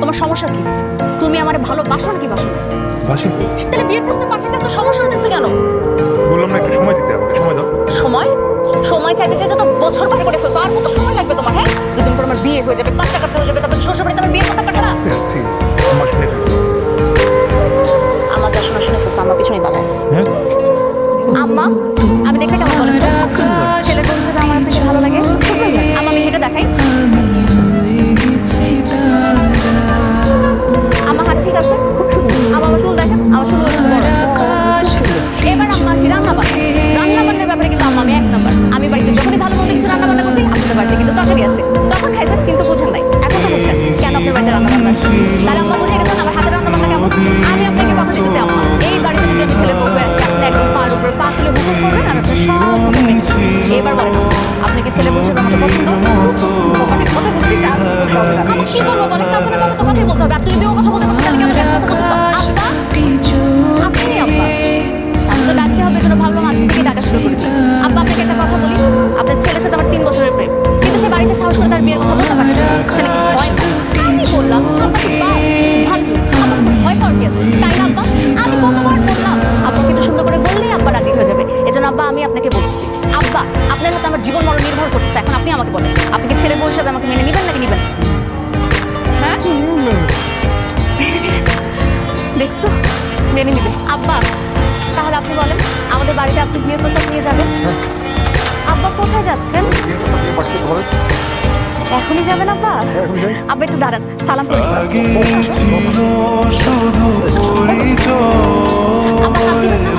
তোমার সমস্যা কি? তুমি আমারে ভালোবাসো নাকি বাসো না? বাসি তো। তাহলে বিয়ের প্রস্তাব পাঠাতে এত সমস্যা হচ্ছে কেন? বললাম না একটু সময় দিতে, আমাকে সময় দাও। সময় সময় চাইতে চাইতে তো বছর পার করে ফেলছো। আর কত সময় লাগবে তোমার? হ্যাঁ, দুদিন পর আমার বিয়ে হয়ে যাবে, বাচ্চা কাচ্চা হয়ে যাবে, তারপর শ্বশুর বাড়িতে আমার বিয়ের প্রস্তাব পাঠাবা। স্থির, আমার শুনে ফেলো। আমার যা শোনা শুনে ফেলছো, আমার পিছনেই দাঁড়ায় আছে। হ্যাঁ, আম্মা, আমি দেখতে কেমন বলেন তো? ছেলের বন্ধু হিসেবে আমার আপনাকে ভালো লাগে। আম্মা, আমি হেঁটে দেখাই। আমার হাত ঠিক আছে, খুব সুন্দর। আমার চুল দেখেন, আমার চুল বড় আছে। এবার আম্মা আসি রান্না বান্নার ব্যাপারে কিন্তু আম্মা আমি এক নাম্বার। আমি বাড়িতে যখনই ভালো মন্দ কিছু রান্না বান্না করছি, আপনাদের বাড়িতে কিন্তু তরকারি আছে। তখন খাইছেন কিন্তু বুঝেন নাই, এখন তো বুঝছেন কেন আপনার বাড়িতে রান্না বান্না আছে। তাহলে আম্মা বুঝে গেছেন আমার হাতের রান্না বান্না কেমন। আমি আপনাকে কথা দিতেছি আম্মা, এই বাড়িতে যদি আমি ছেলে বউ আসি, আপনি একদম পার উপরে পা তুলে হুকুম করবেন আর আপনি সব হুকুম মেনে নেবেন। এবার বলেন, আপনি কি ছেলে বউ হিসেবে আমাকে পছন্দ? অনেক কথা বলছিস আর আমি কি বলবো বলেন? আপনার কত কথাই বলতে হবে। আজকে যদি ও কথা বলতে পারতেন তাহলে কি আমাকে এত কথা বলতো? আব্বা, আপনি আব্বা শান্ত ডাকতে হবে জন্য ভাবলাম আজকে থেকে ডাকা শুরু করি। আব্বা, আপনাকে একটা কথা বলি, আপনার ছেলের সাথে আমার 3 বছরের প্রেম, কিন্তু সে বাড়িতে সাহস করে তার বিয়ের কথা বলতে পারছে না। সেটা কি ভয়? আমি বললাম আমার ভয় পাওয়ার কি আছে, তাই না আব্বা? আমি কতবার বললাম আব্বাকে একটু সুন্দর করে বললেই আব্বা রাজি হয়ে যাবে। এজন্য আব্বা আমি আপনাকে বলছি, আব্বা আপনার হাতে আমার জীবন মরণ নির্ভর করতেছে। এখন আপনি আমাকে বলেন, আপনি কি ছেলের বউ হিসাবে আমাকে মেনে নেবেন নাকি নেবেন? হ্যাঁ, দেখছো, মেনে নিবে। আব্বা, তাহলে আপনি বলেন, আমাদের বাড়িতে আপনি বিয়ের প্রস্তাব নিয়ে যাবেন? আব্বা কোথায় যাচ্ছেন? এখনই যাবেন আব্বা? আব্বা একটু দাঁড়ান, সালাম করে আগে ছিল শুধু পরিচয়। আব্বা হাত দিবেন না?